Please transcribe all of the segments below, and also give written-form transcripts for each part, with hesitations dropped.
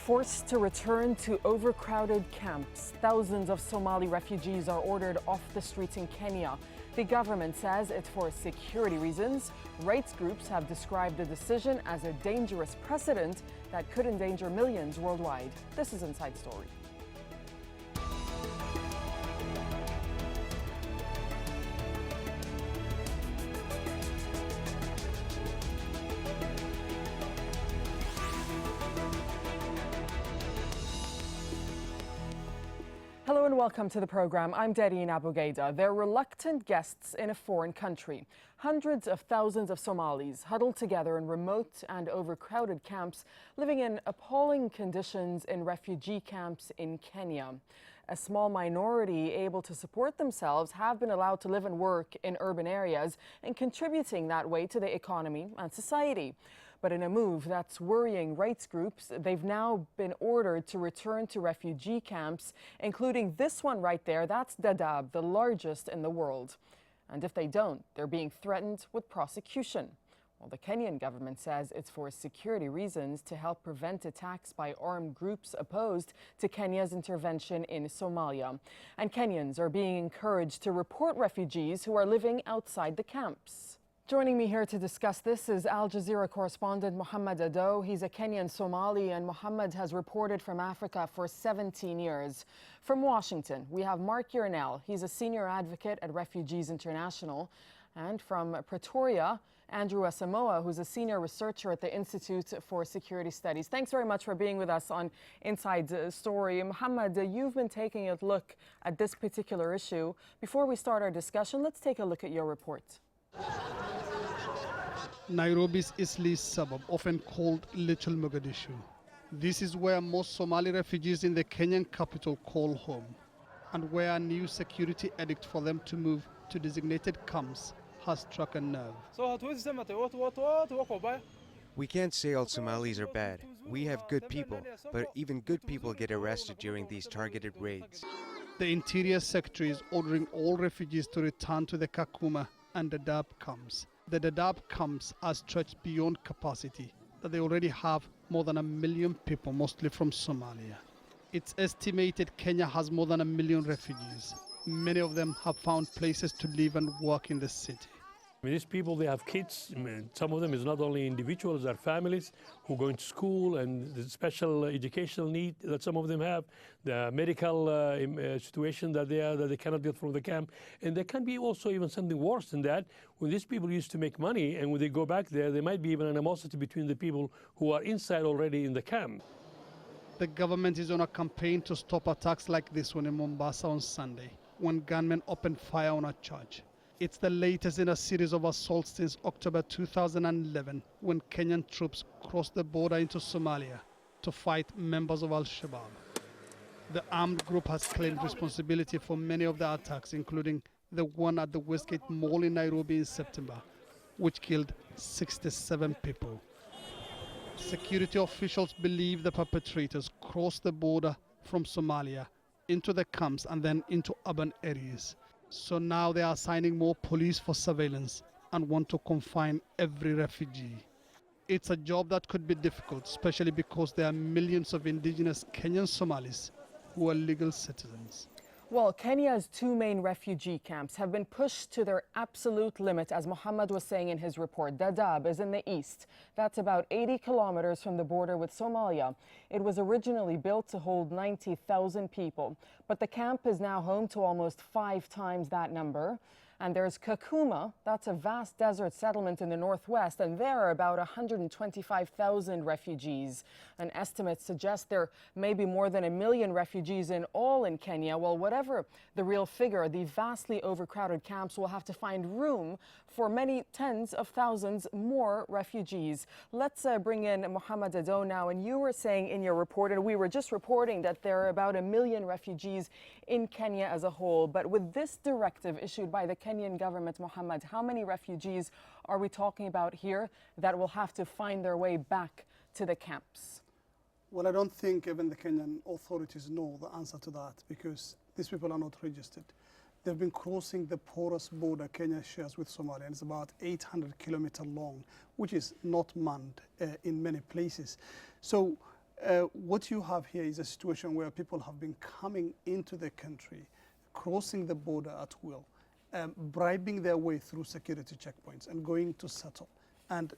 Forced to return to overcrowded camps, thousands of Somali refugees are ordered off the streets in Kenya. The government says it's for security reasons. Rights groups have described the decision as a dangerous precedent that could endanger millions worldwide. This is Inside Story. Hello and welcome to the program. I'm Dareen Abughaida. They're reluctant guests in a foreign country. Hundreds of thousands of Somalis huddled together in remote and overcrowded camps, living in appalling conditions in refugee camps in Kenya. A small minority able to support themselves have been allowed to live and work in urban areas and contributing that way to the economy and society. But in a move that's worrying rights groups, they've now been ordered to return to refugee camps, including this one right there. That's Dadaab, the largest in the world. And if they don't, they're being threatened with prosecution. Well, the Kenyan government says it's for security reasons to help prevent attacks by armed groups opposed to Kenya's intervention in Somalia. And Kenyans are being encouraged to report refugees who are living outside the camps. Joining me here to discuss this is Al Jazeera correspondent Mohammed Adow. He's a Kenyan-Somali, and Mohammed has reported from Africa for 17 years. From Washington, we have Yarnell. He's a senior advocate at Refugees International. And from Pretoria, Andrew Asamoah, who's a senior researcher at the Institute for Security Studies. Thanks very much for being with us on Inside Story. Mohammed, you've been taking a look at this particular issue. Before we start our discussion, let's take a look at your report. Nairobi's eastleast suburb, often called Little Mogadishu. This is where most Somali refugees in the Kenyan capital call home, and where a new security edict for them to move to designated camps has struck a nerve. We can't say all Somalis are bad. We have good people, but even good people get arrested during these targeted raids. The Interior Secretary is ordering all refugees to return to the Kakuma and Dadaab camps. The Dadaab camps are stretched beyond capacity, that they already have more than 1 million people, mostly from Somalia. It's estimated Kenya has more than 1 million refugees. Many of them have found places to live and work in the city. These people, they have kids. Some of them is not only individuals, they're families who go into school, and the special educational need that some of them have, the medical situation that they cannot get from the camp. And there can be also even something worse than that. When these people used to make money, and when they go back there might be even animosity between the people who are inside already in the camp. The government is on a campaign to stop attacks like this one in Mombasa on Sunday, when gunmen opened fire on a church. It's the latest in a series of assaults since October 2011, when Kenyan troops crossed the border into Somalia to fight members of Shabaab. The armed group has claimed responsibility for many of the attacks, including the one at the Westgate Mall in Nairobi in September, which killed 67 people. Security officials believe the perpetrators crossed the border from Somalia into the camps and then into urban areas. So now they are assigning more police for surveillance and want to confine every refugee. It's a job that could be difficult, especially because there are millions of indigenous Kenyan Somalis who are legal citizens. Well, Kenya's two main refugee camps have been pushed to their absolute limit, as Mohammed was saying in his report. Dadaab is in the east. That's about 80 kilometers from the border with Somalia. It was originally built to hold 90,000 people, but the camp is now home to almost 5 times that number. And there's Kakuma, that's a vast desert settlement in the northwest, and there are about 125,000 refugees. An estimate suggests there may be more than 1 million refugees in all in Kenya. Well, whatever the real figure, the vastly overcrowded camps will have to find room for many tens of thousands more refugees. Let's bring in Mohammed Adow now. And you were saying in your report, and we were just reporting, that there are about 1 million refugees in Kenya as a whole. But with this directive issued by the Kenyan government, Mohammed, how many refugees are we talking about here that will have to find their way back to the camps? Well, I don't think even the Kenyan authorities know the answer to that, because these people are not registered. They've been crossing the porous border Kenya shares with Somalia, and it's about 800 kilometers long, which is not manned in many places. So what you have here is a situation where people have been coming into the country, crossing the border at will, bribing their way through security checkpoints and going to settle. And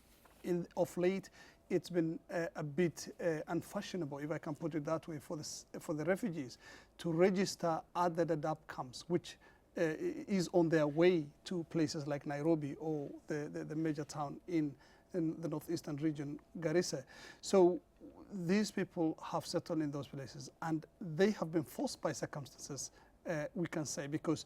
of late, it's been a bit unfashionable, if I can put it that way, for the refugees to register at the Dadaab camps, which is on their way to places like Nairobi or the major town in the northeastern region, Garissa. So these people have settled in those places, and they have been forced by circumstances, we can say, because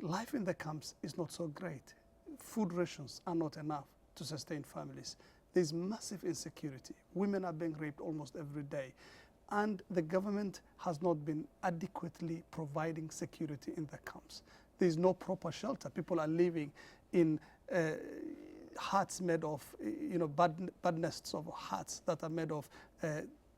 life in the camps is not so great. Food rations are not enough to sustain families. There's massive insecurity. Women are being raped almost every day. And the government has not been adequately providing security in the camps. There's no proper shelter. People are living in huts made of, bad nests of huts that are made of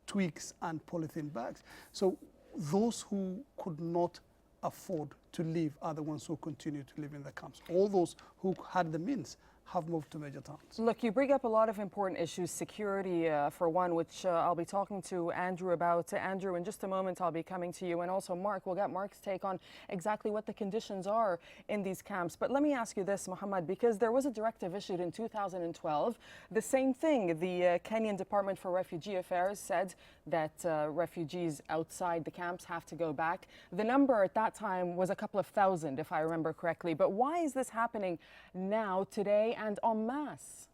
twigs and polythene bags. So those who could not afford to live are the ones who continue to live in the camps. All those who had the means have moved to major towns. Look, you bring up a lot of important issues, security for one, which I'll be talking to Andrew about. Andrew, in just a moment, I'll be coming to you. And also Mark, we'll get Mark's take on exactly what the conditions are in these camps. But let me ask you this, Mohammed, because there was a directive issued in 2012. The same thing, the Kenyan Department for Refugee Affairs said that refugees outside the camps have to go back. The number at that time was a couple of thousand, if I remember correctly. But why is this happening now, today, and en masse?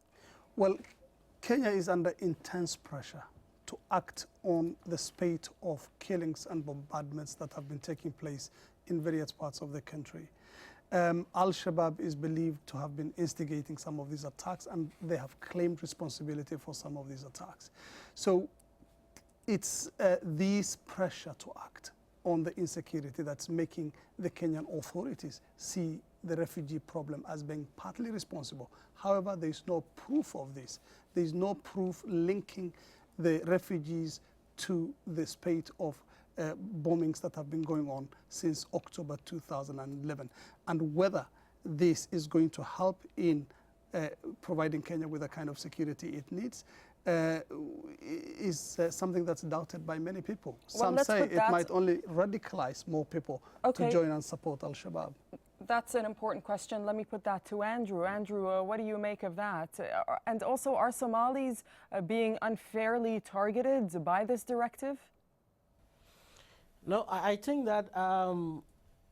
Well, Kenya is under intense pressure to act on the spate of killings and bombardments that have been taking place in various parts of the country. Al-Shabaab is believed to have been instigating some of these attacks, and they have claimed responsibility for some of these attacks. So it's this pressure to act on the insecurity that's making the Kenyan authorities see the refugee problem as being partly responsible. However, there is no proof of this. There is no proof linking the refugees to the spate of bombings that have been going on since October 2011. And whether this is going to help in providing Kenya with the kind of security it needs is something that's doubted by many people. Well, some say it might only radicalize more people to join and support Al-Shabaab. That's an important question. Let me put that to Andrew. Andrew, what do you make of that? And also, are Somalis being unfairly targeted by this directive? No, I think that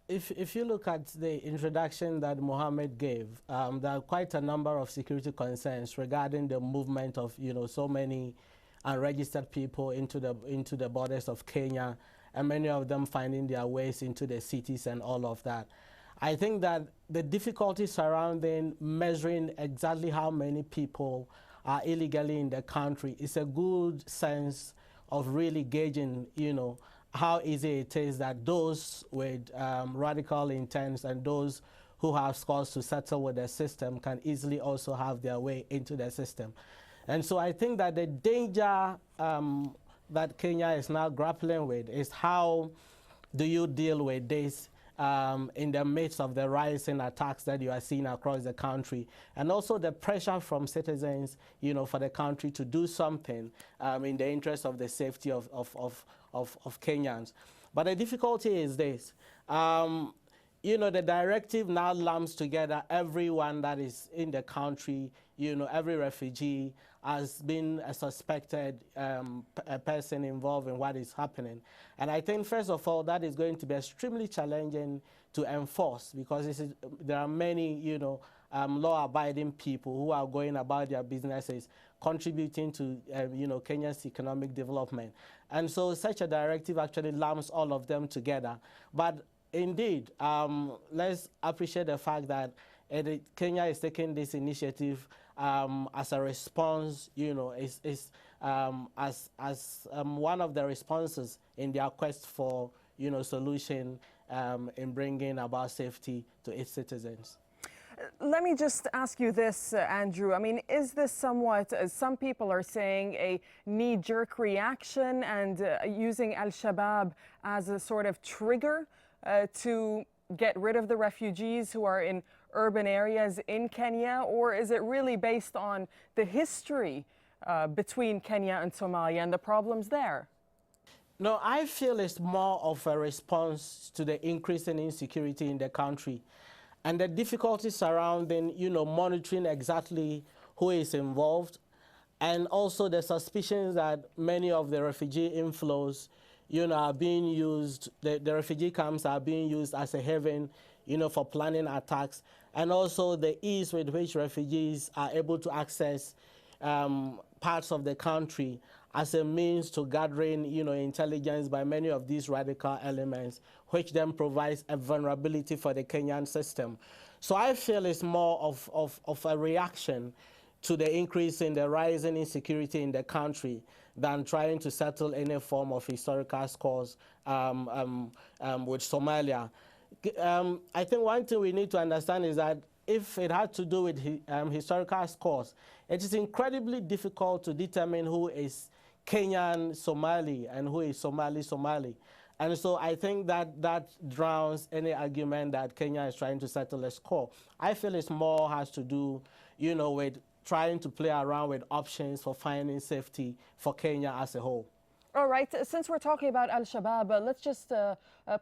if you look at the introduction that Mohammed gave, there are quite a number of security concerns regarding the movement of so many unregistered people into the borders of Kenya, and many of them finding their ways into the cities and all of that. I think that the difficulty surrounding measuring exactly how many people are illegally in the country is a good sense of really gauging, how easy it is that those with radical intents and those who have scores to settle with the system can easily also have their way into the system. And so I think that the danger that Kenya is now grappling with is how do you deal with this in the midst of the rising attacks that you are seeing across the country, and also the pressure from citizens, for the country to do something in the interest of the safety of Kenyans. But the difficulty is this. The directive now lumps together everyone that is in the country, every refugee has been a suspected a person involved in what is happening. And I think, first of all, that is going to be extremely challenging to enforce, because there are many, law-abiding people who are going about their businesses, contributing to, Kenya's economic development. And so such a directive actually lumps all of them together. But indeed, let's appreciate the fact that Kenya is taking this initiative as a response, as one of the responses in their quest for, solution in bringing about safety to its citizens. Let me just ask you this, Andrew. I mean, is this somewhat, as some people are saying, a knee-jerk reaction and using Al-Shabaab as a sort of trigger to get rid of the refugees who are in urban areas in Kenya? Or is it really based on the history between Kenya and Somalia and the problems there? No, I feel it's more of a response to the increasing insecurity in the country and the difficulties surrounding, monitoring exactly who is involved, and also the suspicions that many of the refugee inflows, are being used, the refugee camps are being used as a haven, for planning attacks, and also the ease with which refugees are able to access parts of the country as a means to gathering, intelligence by many of these radical elements, which then provides a vulnerability for the Kenyan system. So I feel it's more of a reaction to the increase in the rising insecurity in the country than trying to settle any form of historical scores with Somalia. I think one thing we need to understand is that if it had to do with historical scores, it is incredibly difficult to determine who is Kenyan-Somali and who is Somali-Somali. And so I think that drowns any argument that Kenya is trying to settle a score. I feel it's more has to do, with trying to play around with options for finding safety for Kenya as a whole. All right, since we're talking about Al-Shabaab, let's just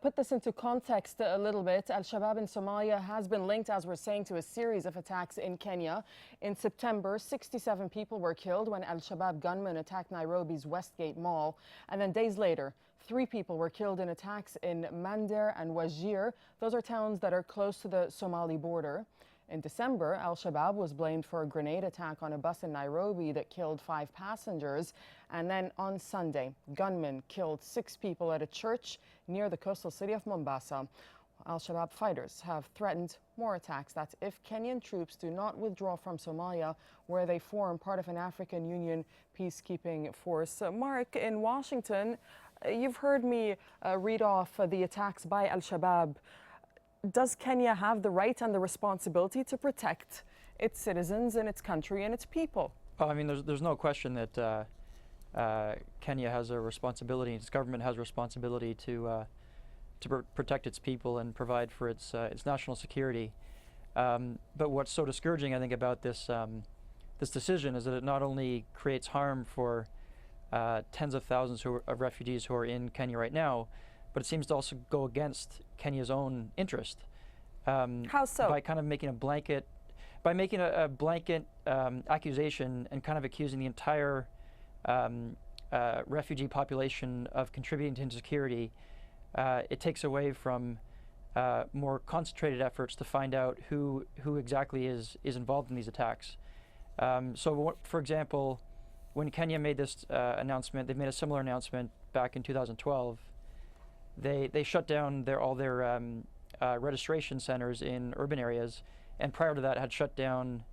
put this into context a little bit. Al-Shabaab in Somalia has been linked, as we're saying, to a series of attacks in Kenya. In September, 67 people were killed when Al-Shabaab gunmen attacked Nairobi's Westgate Mall. And then days later, 3 people were killed in attacks in Mandera and Wajir. Those are towns that are close to the Somali border. In December, Al-Shabaab was blamed for a grenade attack on a bus in Nairobi that killed 5 passengers. And then on Sunday, gunmen killed 6 people at a church near the coastal city of Mombasa. Al-Shabaab fighters have threatened more attacks. That's if Kenyan troops do not withdraw from Somalia, where they form part of an African Union peacekeeping force. Mark, in Washington, you've heard me read off the attacks by Al-Shabaab. Does Kenya have the right and the responsibility to protect its citizens and its country and its people? Well, I mean, there's no question that Kenya has a responsibility, its government has a responsibility to protect its people and provide for its national security. But what's so discouraging, I think, about this this decision is that it not only creates harm for tens of thousands of refugees who are in Kenya right now, but it seems to also go against Kenya's own interest. How so? By kind of making a blanket, accusation and kind of accusing the entire refugee population of contributing to insecurity. It takes away from more concentrated efforts to find out who exactly is involved in these attacks. So, for example, when Kenya made this announcement, they made a similar announcement back in 2012. They shut down all their registration centers in urban areas, and prior to that had shut down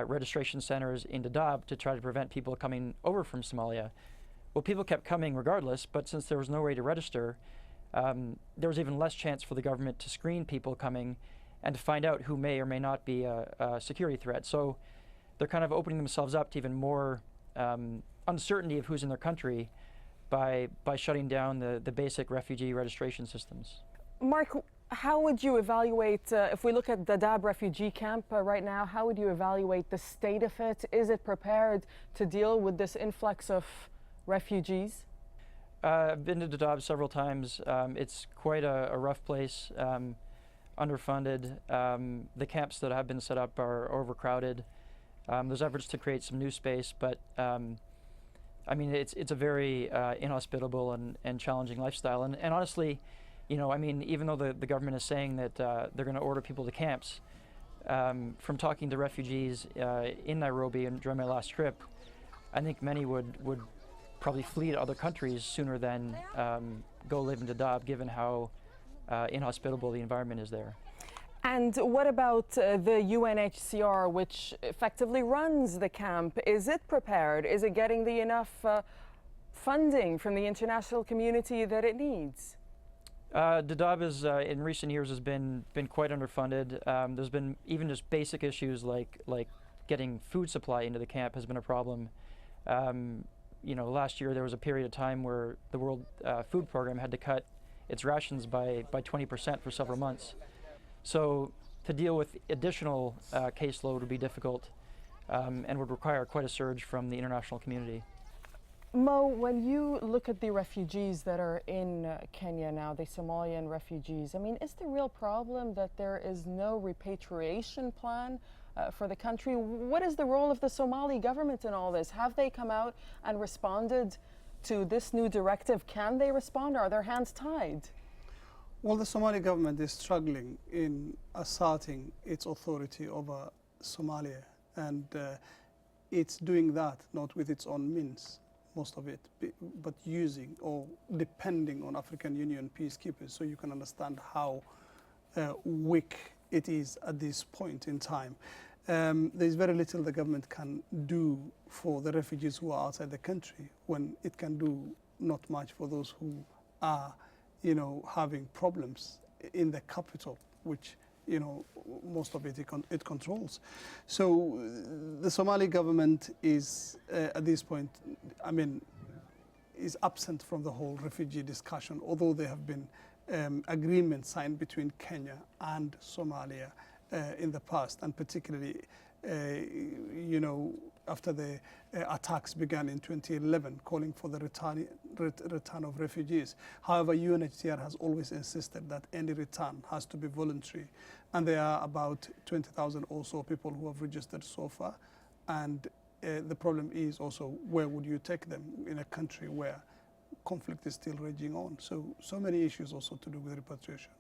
registration centers in Dadaab to try to prevent people coming over from Somalia. Well, people kept coming regardless, but since there was no way to register, there was even less chance for the government to screen people coming and to find out who may or may not be a security threat. So they're kind of opening themselves up to even more uncertainty of who's in their country by shutting down the basic refugee registration systems. Mark, how would you evaluate, if we look at the Dadaab refugee camp right now, how would you evaluate the state of it? Is it prepared to deal with this influx of refugees? I've been to Dadaab several times. It's quite a rough place, underfunded. The camps that have been set up are overcrowded. There's efforts to create some new space, but I mean, it's a very inhospitable and challenging lifestyle. And honestly, I mean, even though the government is saying that they're going to order people to camps, from talking to refugees in Nairobi and during my last trip, I think many would probably flee to other countries sooner than go live in Dadaab, given how inhospitable the environment is there. And what about the UNHCR, which effectively runs the camp? Is it prepared? Is it getting the enough funding from the international community that it needs? Dadaab is, in recent years, has been quite underfunded. There's been even just basic issues like getting food supply into the camp has been a problem. Last year there was a period of time where the World Food Program had to cut its rations by 20% for several months. So to deal with additional caseload would be difficult. and would require quite a surge from the international community. Mo, when you look at the refugees that are in Kenya now, the Somalian refugees, I mean, is the real problem that there is no repatriation plan for the country? What is the role of the Somali government in all this? Have they come out and responded to this new directive? Can they respond, or are their hands tied? Well, the Somali government is struggling in asserting its authority over Somalia, and it's doing that not with its own means, most of it, but using or depending on African Union peacekeepers. So you can understand how weak it is at this point in time. There's very little the government can do for the refugees who are outside the country, when it can do not much for those who are, you know, having problems in the capital, which, you know, most of it controls. So the Somali government is, at this point, I mean, is absent from the whole refugee discussion, although there have been agreements signed between Kenya and Somalia in the past, and particularly, you know, after the attacks began in 2011, calling for the return of refugees. However, UNHCR has always insisted that any return has to be voluntary, and there are about 20,000 or so people who have registered so far. And the problem is also, where would you take them in a country where conflict is still raging on? So many issues also to do with repatriation.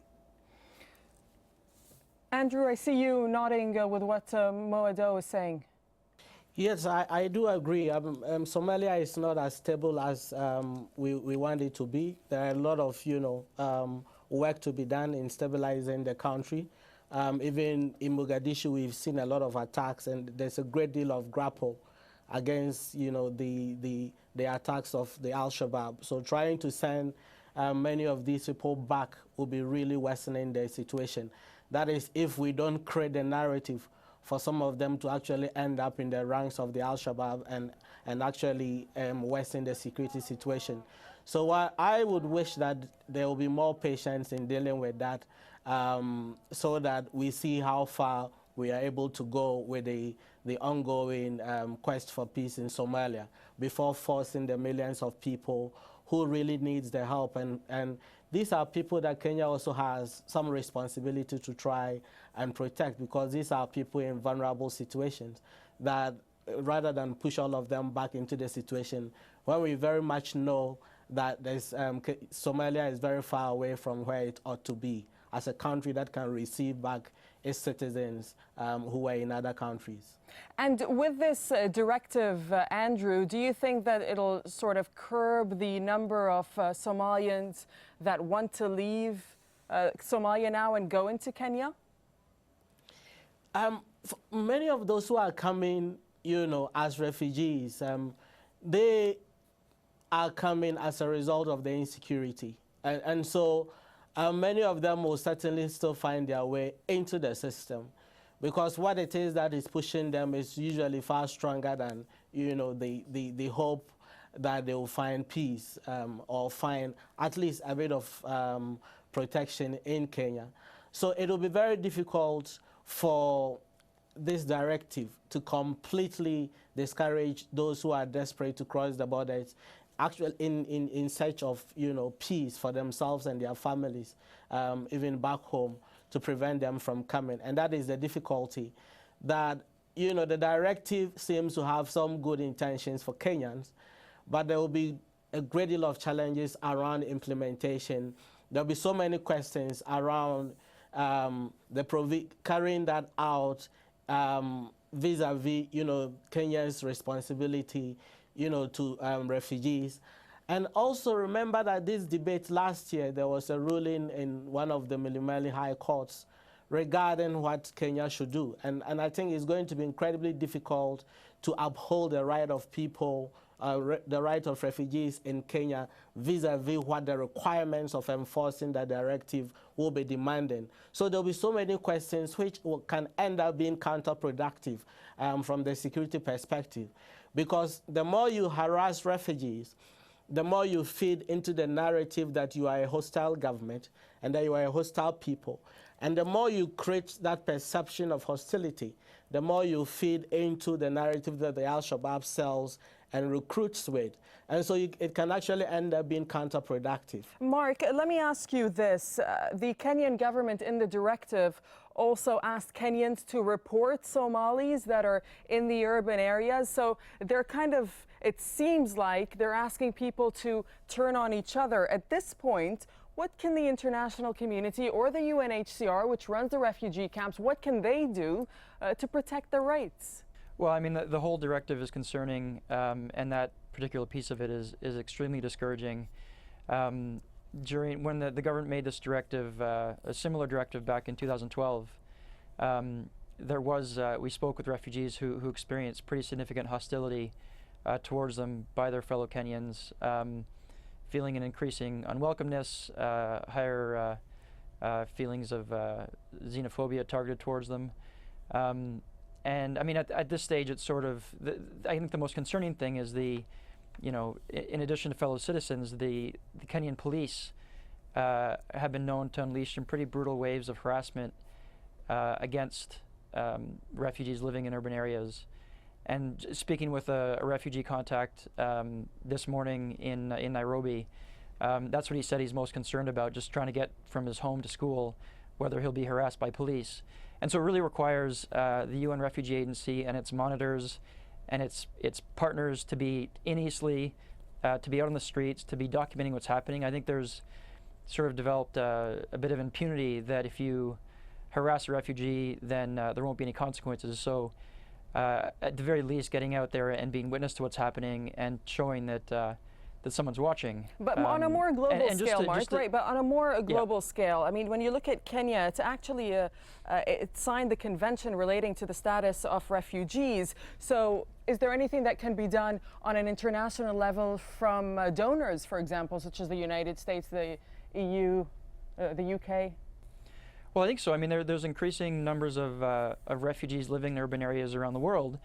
Andrew, I see you nodding with what Mohammed Adow is saying. Yes, I do agree. Somalia is not as stable as we want it to be. There are a lot of, you know, work to be done in stabilizing the country. Even in Mogadishu, we've seen a lot of attacks, and there's a great deal of grapple against, you know, the attacks of the Shabaab. So trying to send many of these people back will be really worsening the situation. That is, if we don't create a narrative for some of them to actually end up in the ranks of the Shabaab and actually worsen the security situation. So I would wish that there will be more patience in dealing with that, so that we see how far we are able to go with the ongoing quest for peace in Somalia before forcing the millions of people who really needs the help. And these are people that Kenya also has some responsibility to try and protect, because these are people in vulnerable situations that, rather than push all of them back into the situation, when we very much know that there's, Somalia is very far away from where it ought to be as a country that can receive back its citizens who were in other countries. And with this directive, Andrew, do you think that it'll sort of curb the number of Somalians that want to leave Somalia now and go into Kenya? Many of those who are coming, you know, as refugees, they are coming as a result of the insecurity. And so many of them will certainly still find their way into the system, because what it is that is pushing them is usually far stronger than, you know, the hope that they will find peace or find at least a bit of protection in Kenya. So it will be very difficult for this directive to completely discourage those who are desperate to cross the borders, actually in search of, you know, peace for themselves and their families, even back home, to prevent them from coming. And that is the difficulty, that, you know, the directive seems to have some good intentions for Kenyans, but there will be a great deal of challenges around implementation. There'll be so many questions around carrying that out vis-a-vis, you know, Kenya's responsibility, you know, to refugees. And also remember that this debate last year, there was a ruling in one of the Milimani high courts regarding what Kenya should do. And I think it's going to be incredibly difficult to uphold the right of people, the right of refugees in Kenya vis-a-vis what the requirements of enforcing the directive will be demanding. So there'll be so many questions which can end up being counterproductive from the security perspective. Because the more you harass refugees, the more you feed into the narrative that you are a hostile government and that you are a hostile people, and the more you create that perception of hostility, the more you feed into the narrative that the Al-Shabaab sells and recruits with. And so it can actually end up being counterproductive. Mark, let me ask you this. The Kenyan government in the directive also asked Kenyans to report Somalis that are in the urban areas. So they're kind of, it seems like they're asking people to turn on each other. At this point, what can the international community or the UNHCR, which runs the refugee camps, what can they do to protect their rights? Well, I mean, the whole directive is concerning, and that particular piece of it is extremely discouraging. When the government made this directive, a similar directive back in 2012, we spoke with refugees who experienced pretty significant hostility towards them by their fellow Kenyans, feeling an increasing unwelcomeness, higher feelings of xenophobia targeted towards them. And I mean, at this stage, it's sort of, I think the most concerning thing is in addition to fellow citizens, the Kenyan police have been known to unleash some pretty brutal waves of harassment against refugees living in urban areas. And speaking with a refugee contact this morning in Nairobi, that's what he said he's most concerned about, just trying to get from his home to school, whether he'll be harassed by police. And so it really requires the UN Refugee Agency and its monitors and its partners to be in Eastleigh, to be out on the streets, to be documenting what's happening. I think there's sort of developed a bit of impunity that if you harass a refugee, then there won't be any consequences. So at the very least, getting out there and being witness to what's happening and showing that someone's watching. But on a more global scale, Mark, right? But on a more global scale, I mean, when you look at Kenya, it's actually it signed the convention relating to the status of refugees. So is there anything that can be done on an international level from donors, for example, such as the United States, the EU, the UK? Well, I think so. I mean, there's increasing numbers of refugees living in urban areas around the world.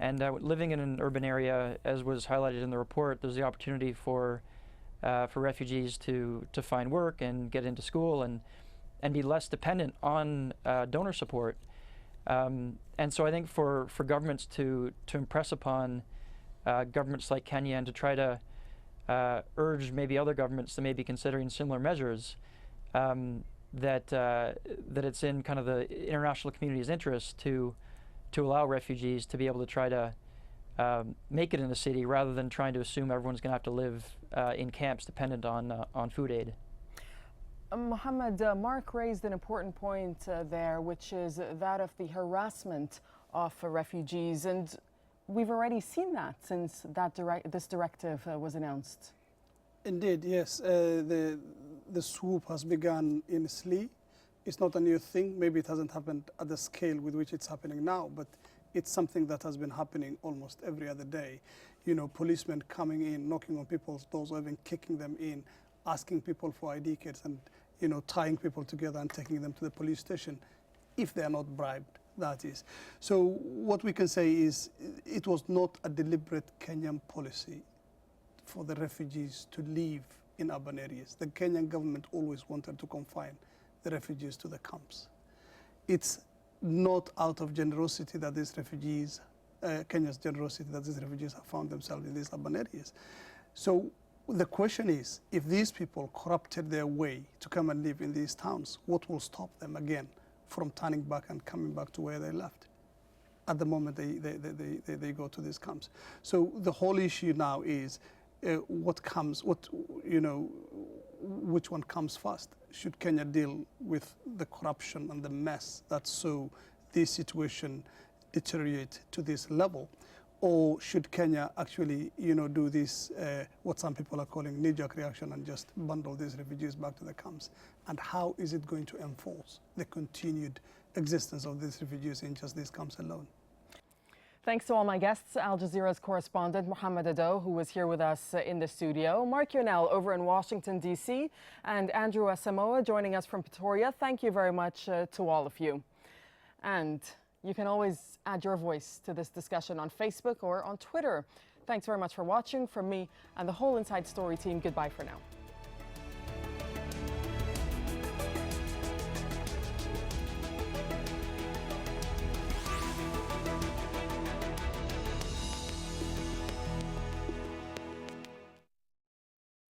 And living in an urban area, as was highlighted in the report, there's the opportunity for refugees to find work and get into school and be less dependent on donor support. And so I think for governments to impress upon governments like Kenya and to try to urge maybe other governments that may be considering similar measures, that it's in kind of the international community's interest to allow refugees to be able to try to make it in the city rather than trying to assume everyone's going to have to live in camps dependent on food aid. Mohammed, Mark raised an important point there, which is that of the harassment of refugees. And we've already seen that since this directive was announced. Indeed, yes. The swoop has begun in Eastleigh. It's not a new thing. Maybe it hasn't happened at the scale with which it's happening now, but it's something that has been happening almost every other day. You know, policemen coming in, knocking on people's doors, or even kicking them in, asking people for ID cards and, you know, tying people together and taking them to the police station, if they are not bribed, that is. So what we can say is it was not a deliberate Kenyan policy for the refugees to live in urban areas. The Kenyan government always wanted to confine the refugees to the camps. It's not out of generosity that these refugees, Kenya's generosity, that these refugees have found themselves in these urban areas. So the question is, if these people corrupted their way to come and live in these towns, what will stop them again from turning back and coming back to where they left at the moment they go to these camps? So the whole issue now is which one comes first? Should Kenya deal with the corruption and the mess that saw this situation deteriorate to this level? Or should Kenya actually, do this, what some people are calling knee-jerk reaction and just bundle these refugees back to the camps? And how is it going to enforce the continued existence of these refugees in just these camps alone? Thanks to all my guests, Al Jazeera's correspondent Mohammed Adow, who was here with us in the studio, Mark Yarnell over in Washington, D.C., and Andrew Asamoah joining us from Pretoria. Thank you very much to all of you. And you can always add your voice to this discussion on Facebook or on Twitter. Thanks very much for watching. From me and the whole Inside Story team, goodbye for now.